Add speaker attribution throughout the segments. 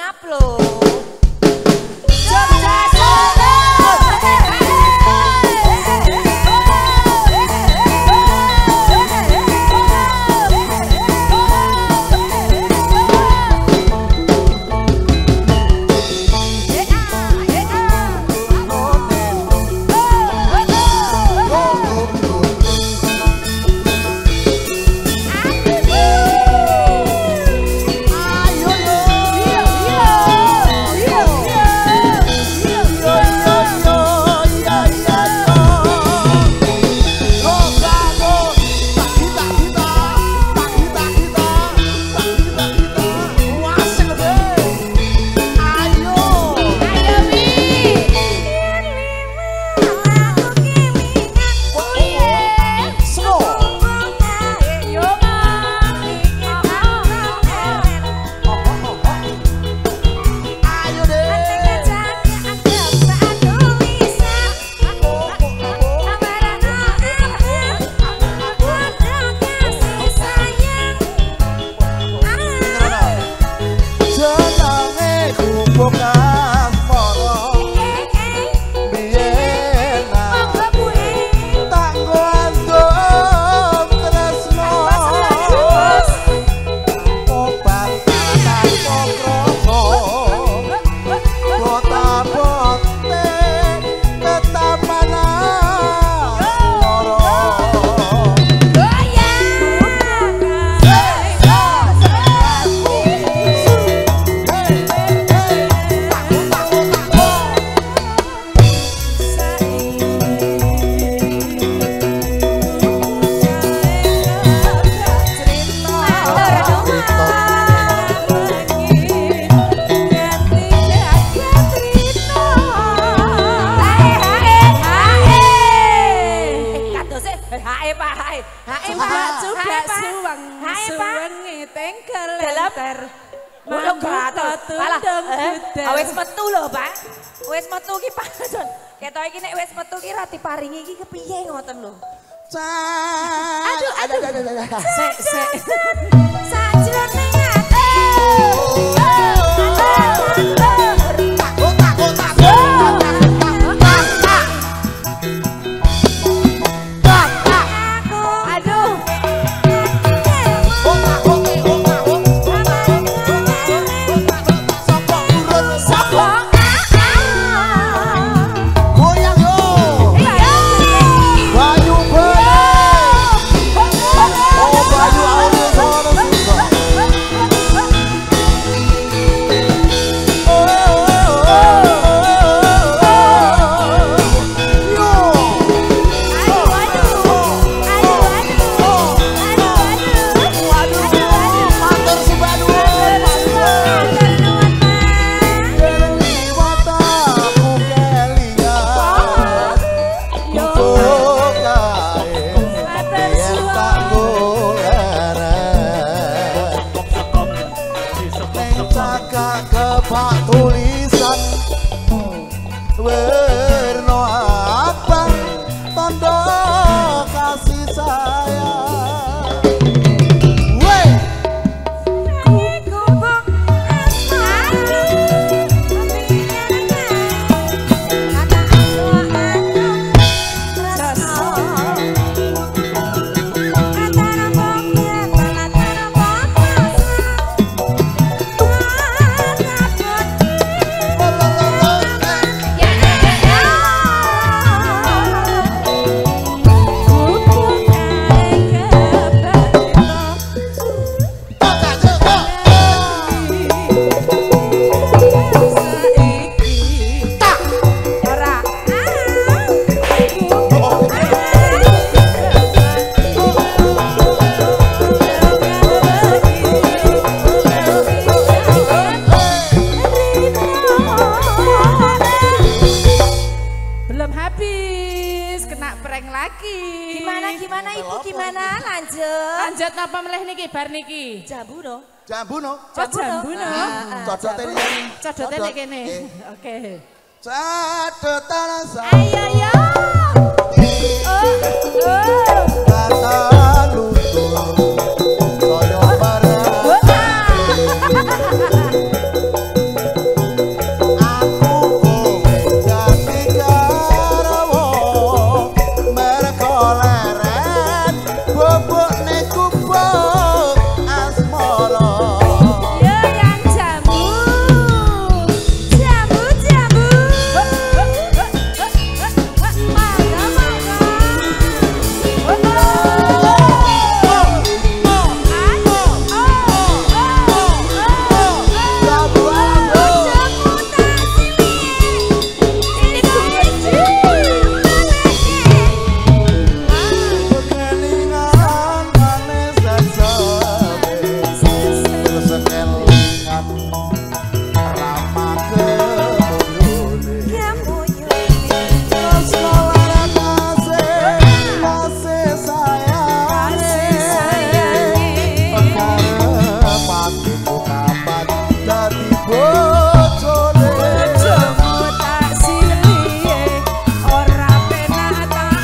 Speaker 1: up loh. Wes metu lho, Pak. Wes metu ki Pak. Ketok iki nek wes metu ki ra diparingi iki kepiye ngoten lho. Aduh. Sik. Sajrone ati.
Speaker 2: Lanjut napa meleh niki bar niki?
Speaker 1: Jambu no.
Speaker 3: Jambu no.
Speaker 2: Jambu no.
Speaker 3: Codote iki.
Speaker 2: Codote nek kene. Oke.
Speaker 3: Codotan sa.
Speaker 2: Ayo.
Speaker 3: Kata lutur. Soyo bareng. kapan dadi bojone
Speaker 1: bojomu tak silihe ora penak tak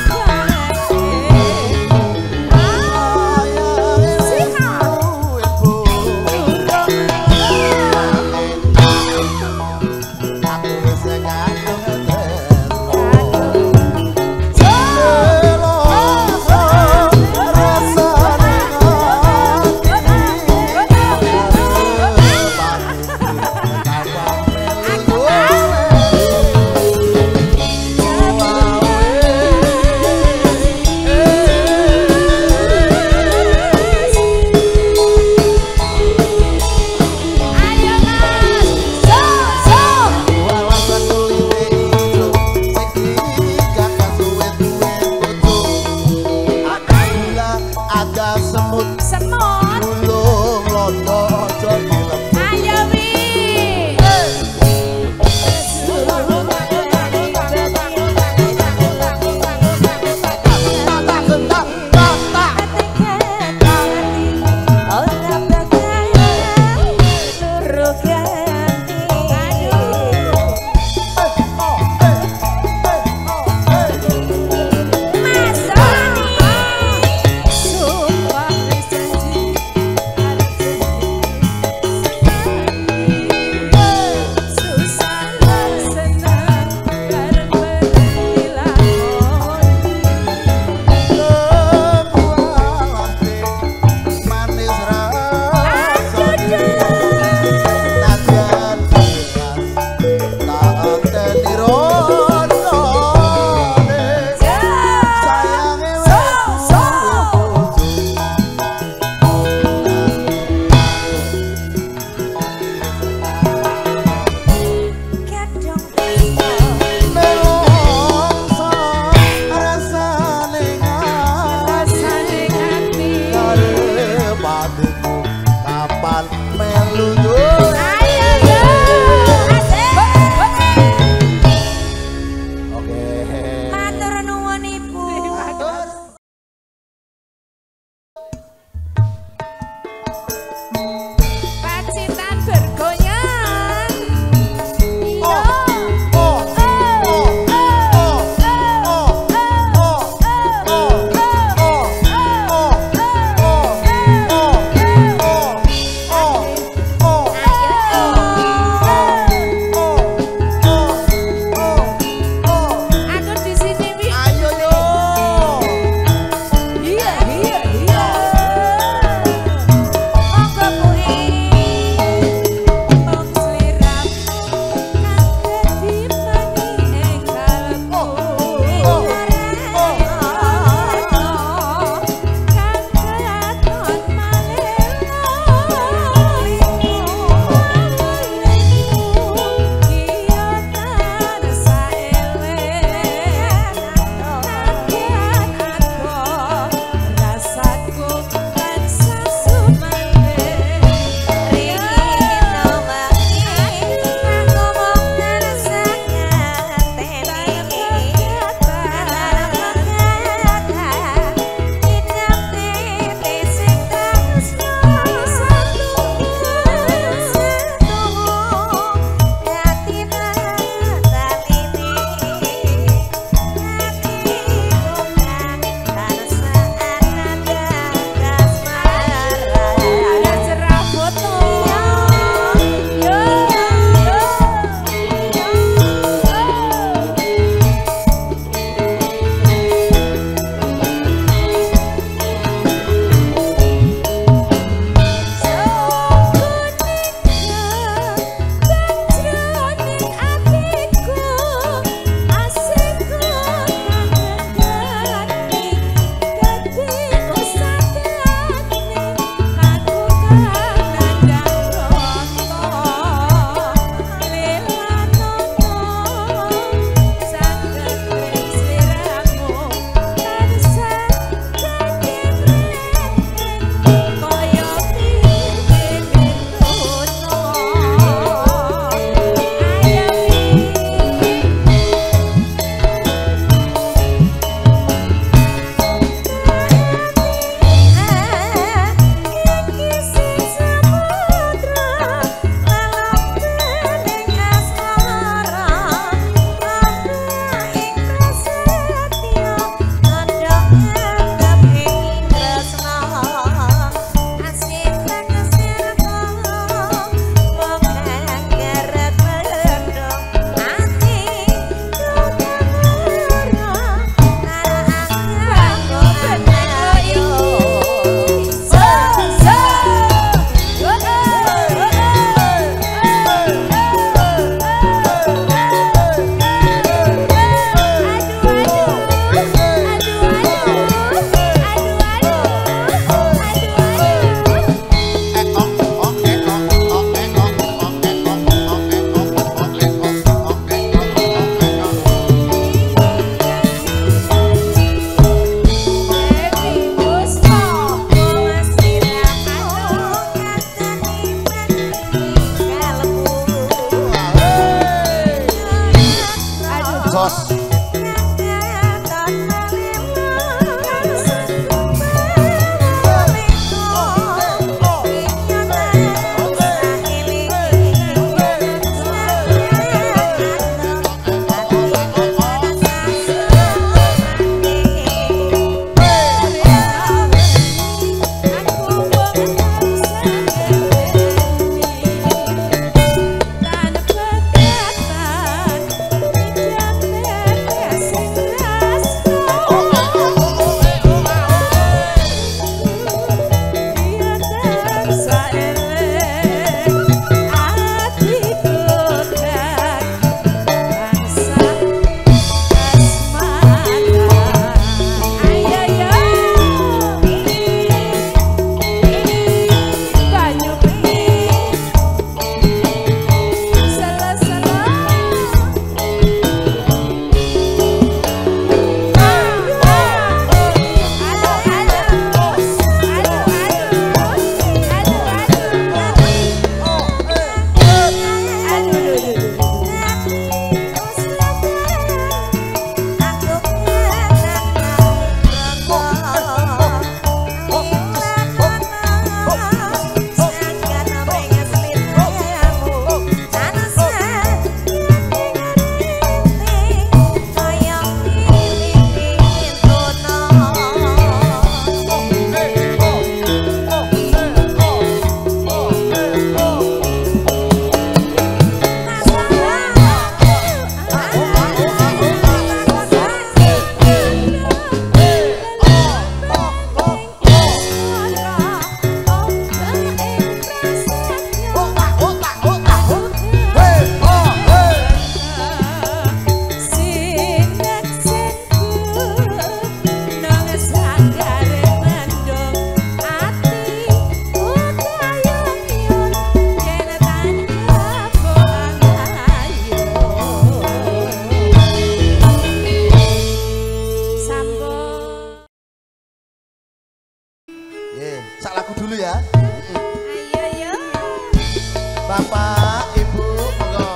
Speaker 3: Bapak, Ibu, monggo.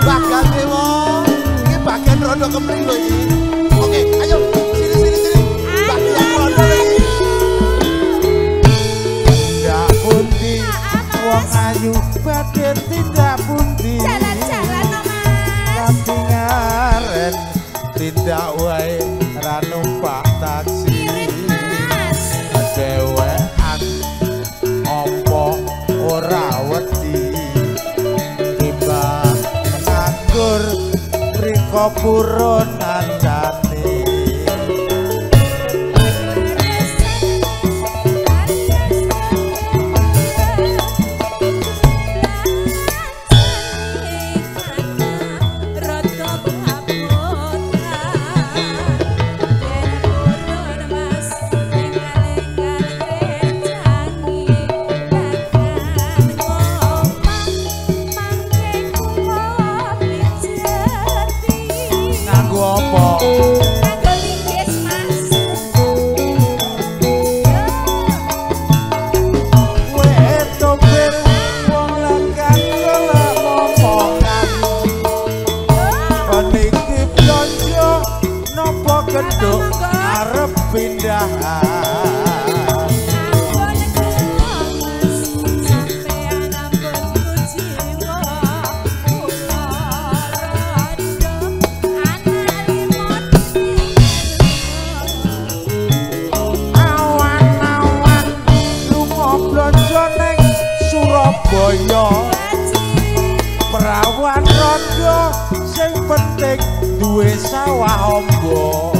Speaker 3: Bagian dewa, ini bagian rondo kemring loh ini. Oke, ayo, sini. Bagian rondo lagi. Tidak pundi, wong ayu badhe tidak pundi.
Speaker 1: Jalan-jalan
Speaker 3: Tapi ngaren tidak wae ra numpak taksi. Dewean apa ora wedi timbang nganggur mriko purun andane. Arep pindahan awan-awan lunga blonjo ning Surabaya perawan rondo sing penting duwe sawah ombo.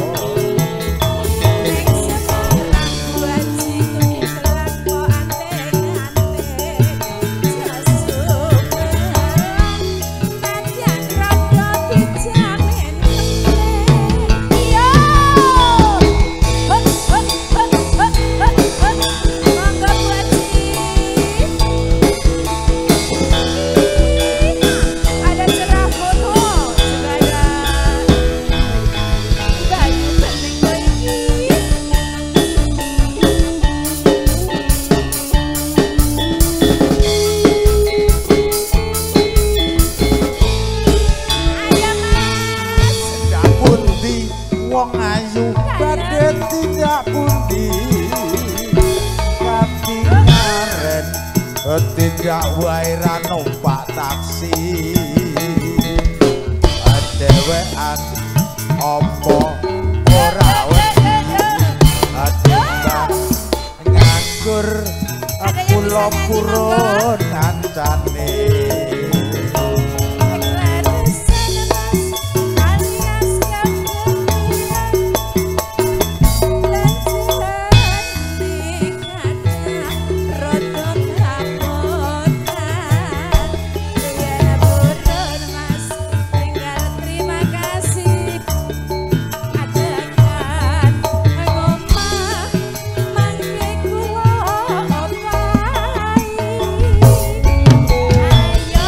Speaker 3: Wong ayu badhe tidak pundi kati ngaren tidak wae ra numpak taksi dewean apa ora wedi timbang nganggur kula purun kancane.
Speaker 1: Ayo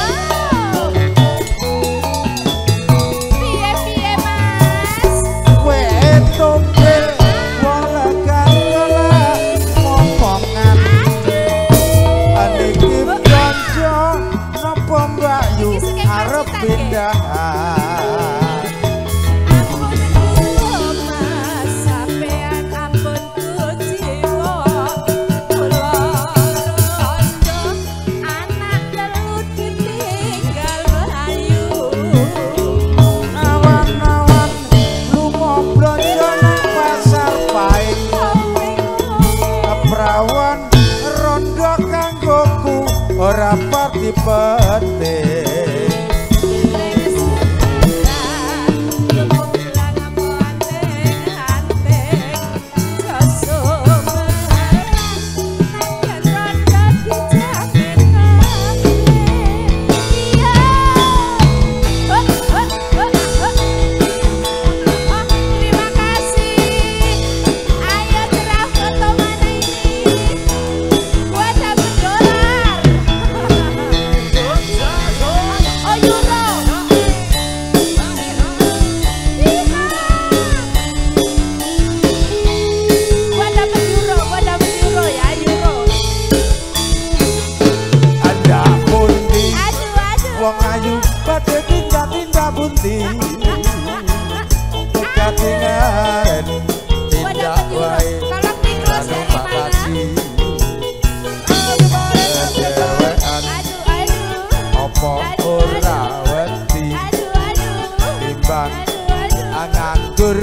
Speaker 3: gugur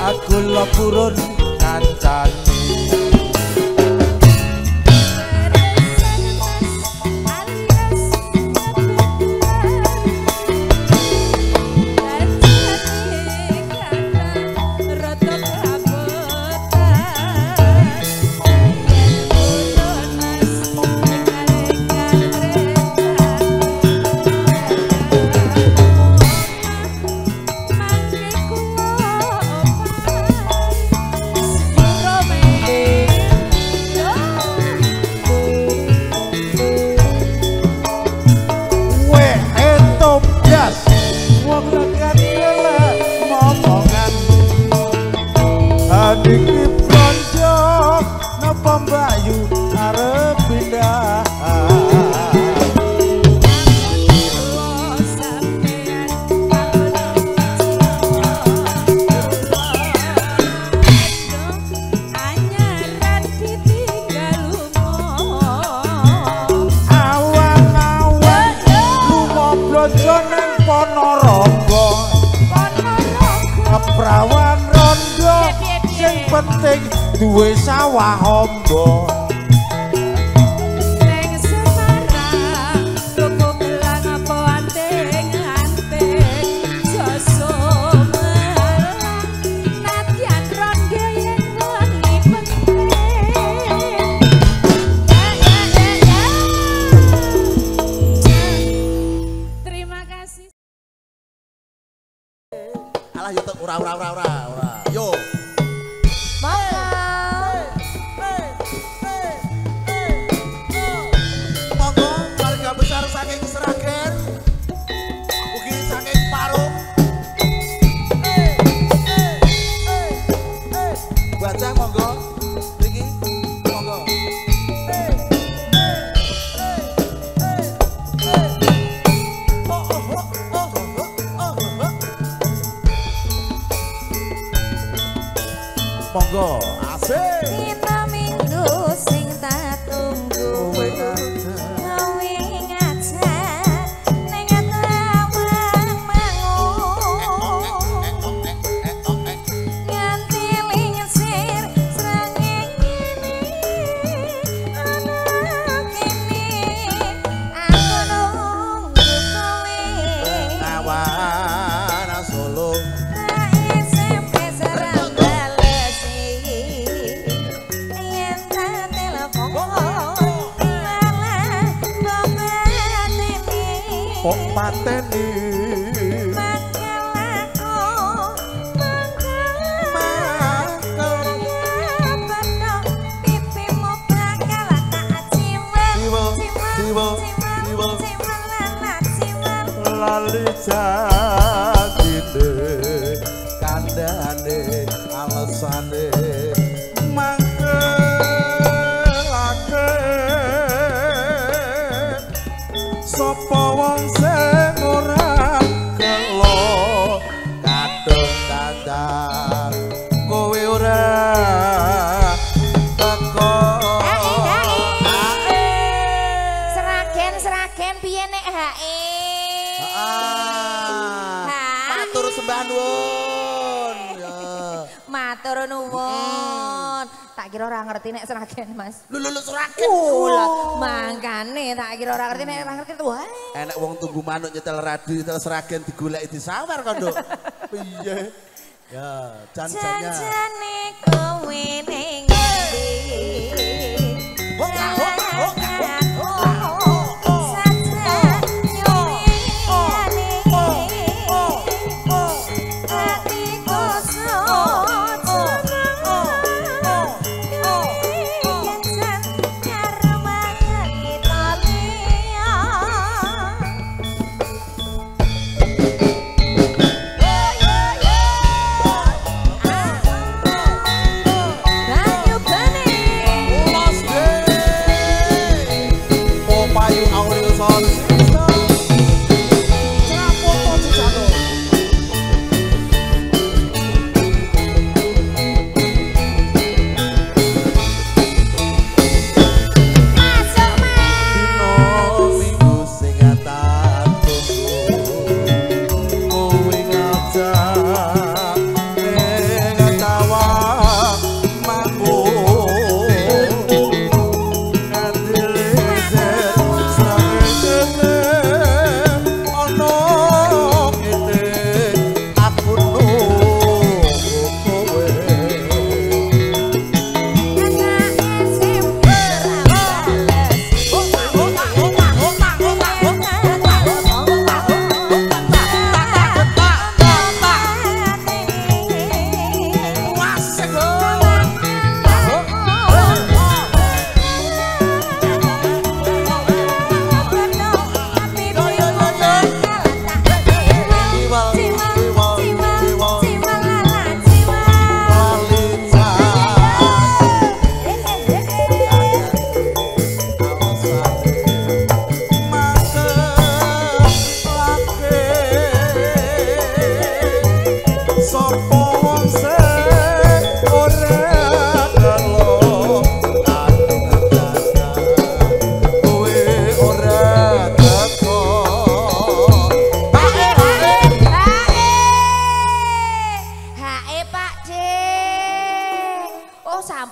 Speaker 3: aku lepurun kancane Iki blonjo napa mbayu arep pindah awan-awan lunga blonjo nang Ponorogo keprawan rondo sing penting duwe sawah ombo
Speaker 1: neng Semarang tuku gelang apa anteng-anteng joso melang nadyan rondo yen wengi penting terima kasih
Speaker 3: alah yo ora yo monggo warga besar saking Seragen ugi saking Parung baca monggo iki monggo monggo asik
Speaker 1: dina minggu sing tak tunggu gawe ngajak ning lawang mangun nganti lingsir srengenge ana kene aku nunggu kowe
Speaker 3: kawan Solo kok pateni
Speaker 1: mangkel aku mangkel beno pipimu bakal tak ciwel
Speaker 3: lali jatine kandhane alesane mangkelake sapa wong sing ora kelo kadung dandang kowe ora teko
Speaker 1: Seragen piye nek hae
Speaker 3: matur sembah nuwun ya
Speaker 1: matur nuwun tak kira ora ngerti nek Seragen Mas
Speaker 3: lho Seragen
Speaker 1: mangkane tak kira ora ngerti nek ora ngerti wae
Speaker 3: enek wong tunggu manuk nyetel radio nyetel Seragen digoleki disawar kok nduk piye ya janjane
Speaker 1: kowe ning ndi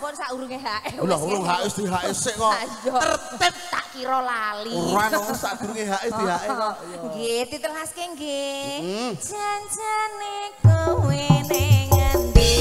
Speaker 1: ampun saurunge HE.
Speaker 3: Lho urung HE di HE sik kok.
Speaker 1: Tertib tak kira lali.
Speaker 3: Ora nang sadurunge HE di HE kok.
Speaker 1: Nggih, ditelaske nggih. Janjane kowe ning endi?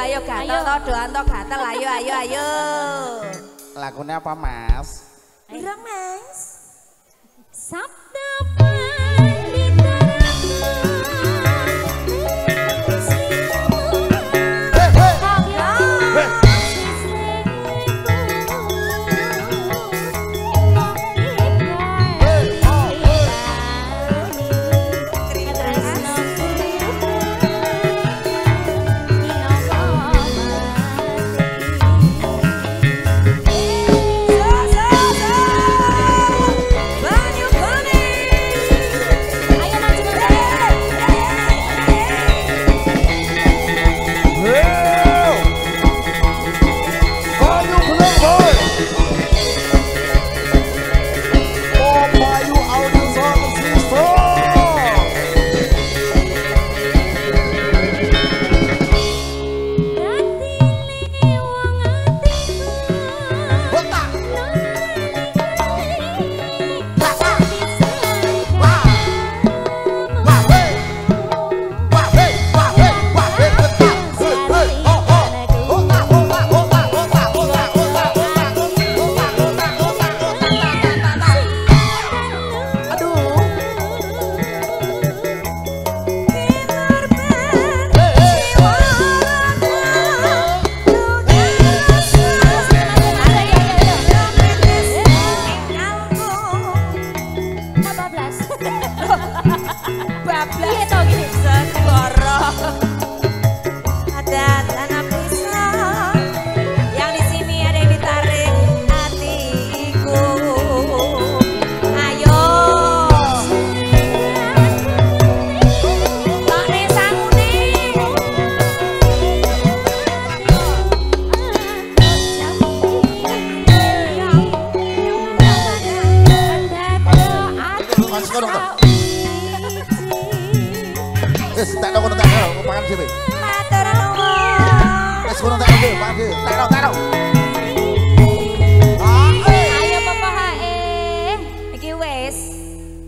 Speaker 1: Ayo gatel to doan to gatel ayo.
Speaker 3: Lagune apa Mas?
Speaker 1: Ireng Mas.
Speaker 2: Sabda pandita.
Speaker 1: Banyu kuning
Speaker 3: dhewe.
Speaker 1: Matur nuwun.
Speaker 3: Wis ngono tak ambil, Pak Ade. Tero.
Speaker 1: Ayo Papa hae. Iki wis.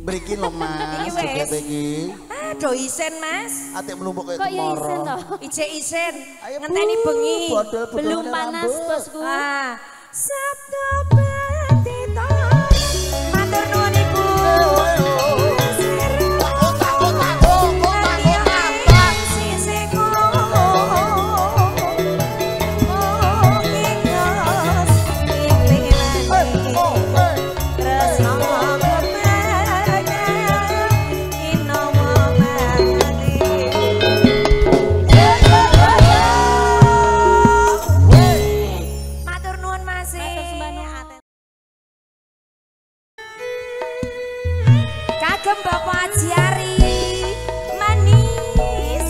Speaker 3: Mriki lho Mas, joget iki.
Speaker 1: Aduh isen Mas.
Speaker 3: Atik menumpuk kaya
Speaker 2: Kok ya isen
Speaker 3: kemoro.
Speaker 2: toh?
Speaker 1: Ijek isen.
Speaker 3: Ayo,
Speaker 1: Ngenteni bengi.
Speaker 2: Belum panas bosku.
Speaker 1: Ah. Sabtu Petito. Matur nuwun Ibu. Kagem Bapak Jari manis.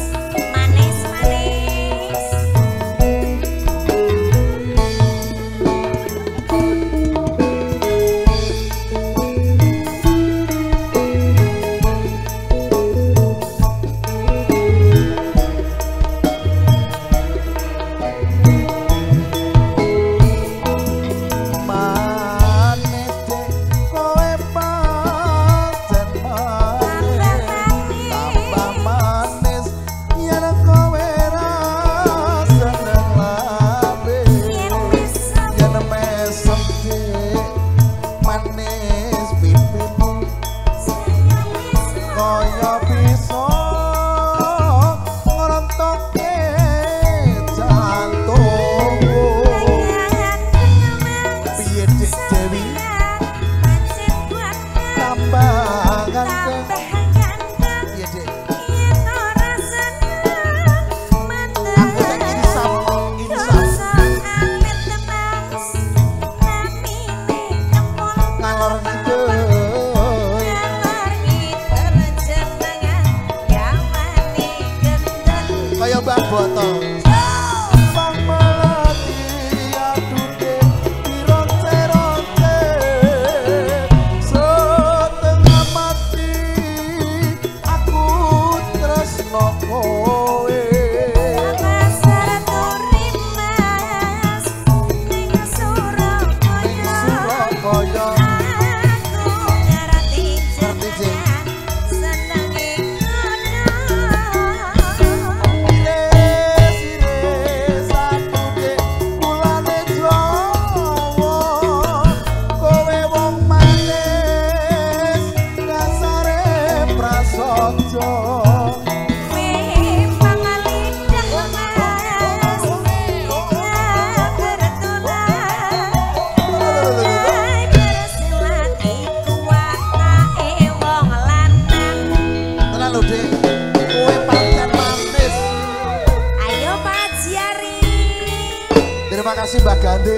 Speaker 3: Terima kasih Mbak Gandhi.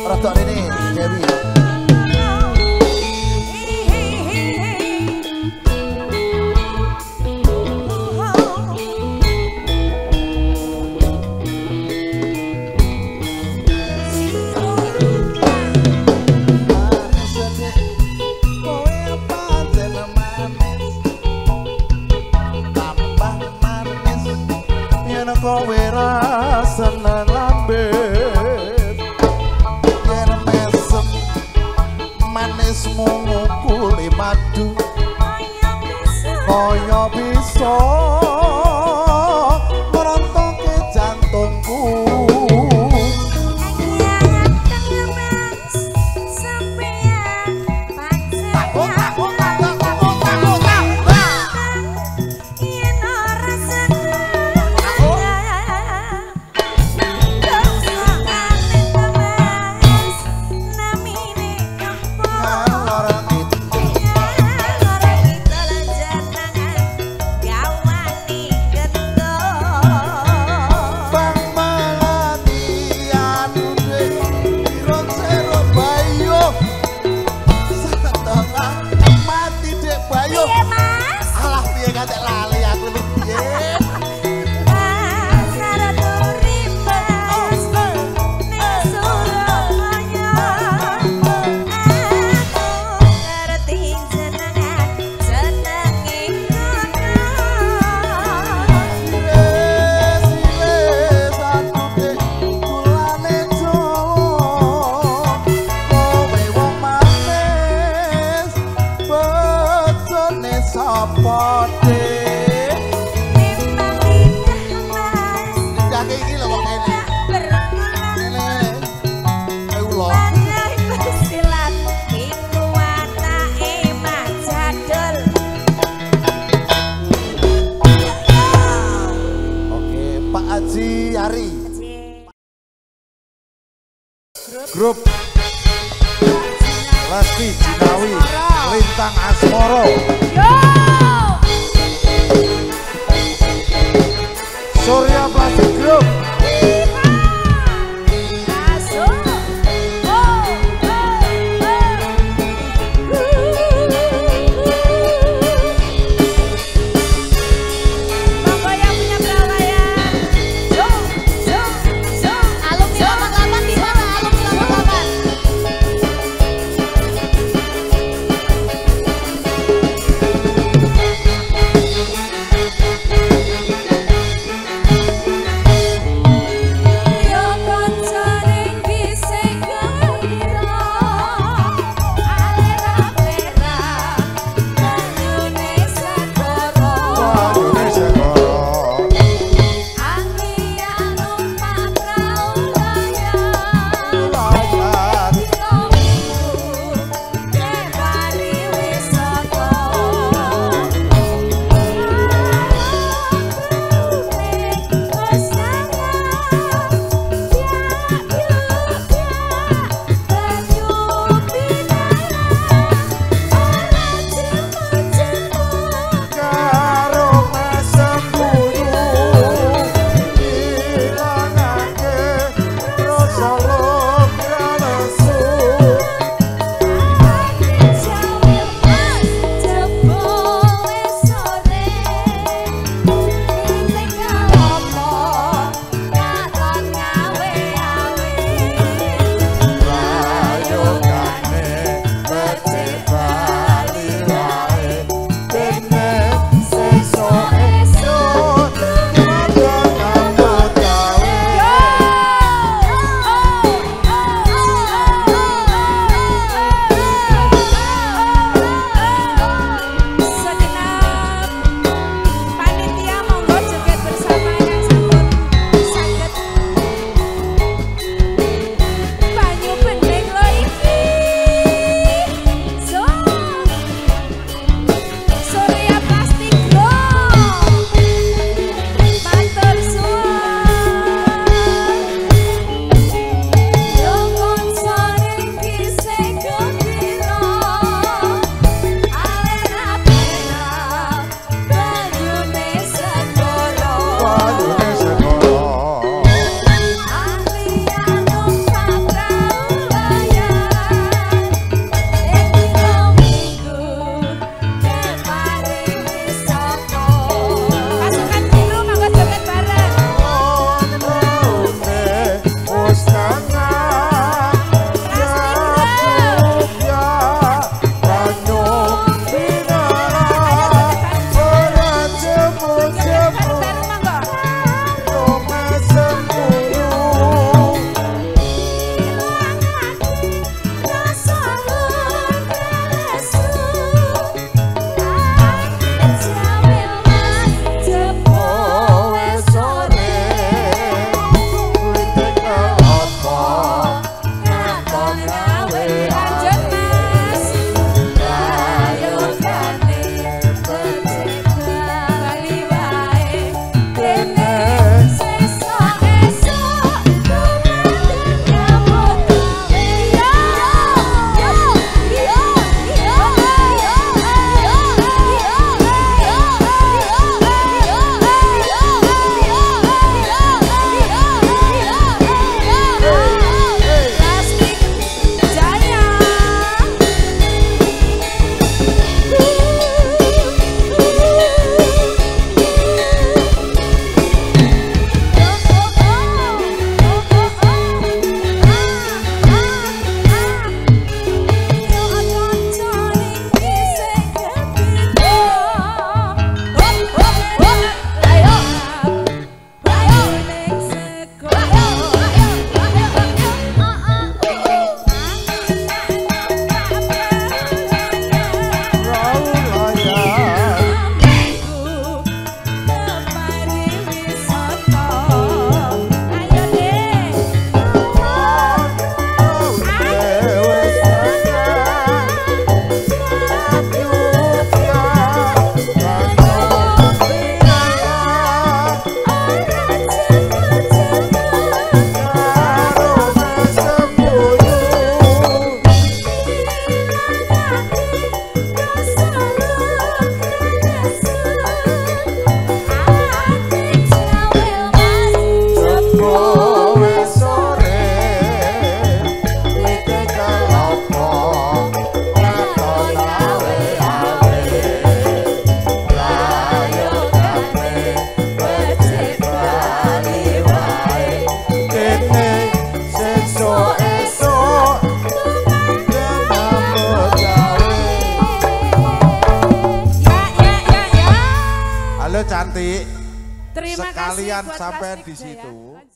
Speaker 3: Rodok ini Dewi. Kowe rasane lambet yen mesem manismu ngukuli madu kaya bisa merontoke jantungku.
Speaker 1: Thank you.
Speaker 3: ode.
Speaker 1: Timbang lidah mas.
Speaker 3: Lidah kayak gini loh kok ini. Ini. Ayo loh.
Speaker 1: Banyak bersilat. Iku watake mas jadul.
Speaker 3: Oke, Pak Haji Ari. Grup Lesti Jinawi Lintang Asmoro.
Speaker 2: Yo!
Speaker 3: Surya Plastik Group. cantik.
Speaker 2: Terima
Speaker 3: sekalian
Speaker 2: kasih buat
Speaker 3: sampai
Speaker 2: Plastik
Speaker 3: di
Speaker 2: Jaya.
Speaker 3: situ.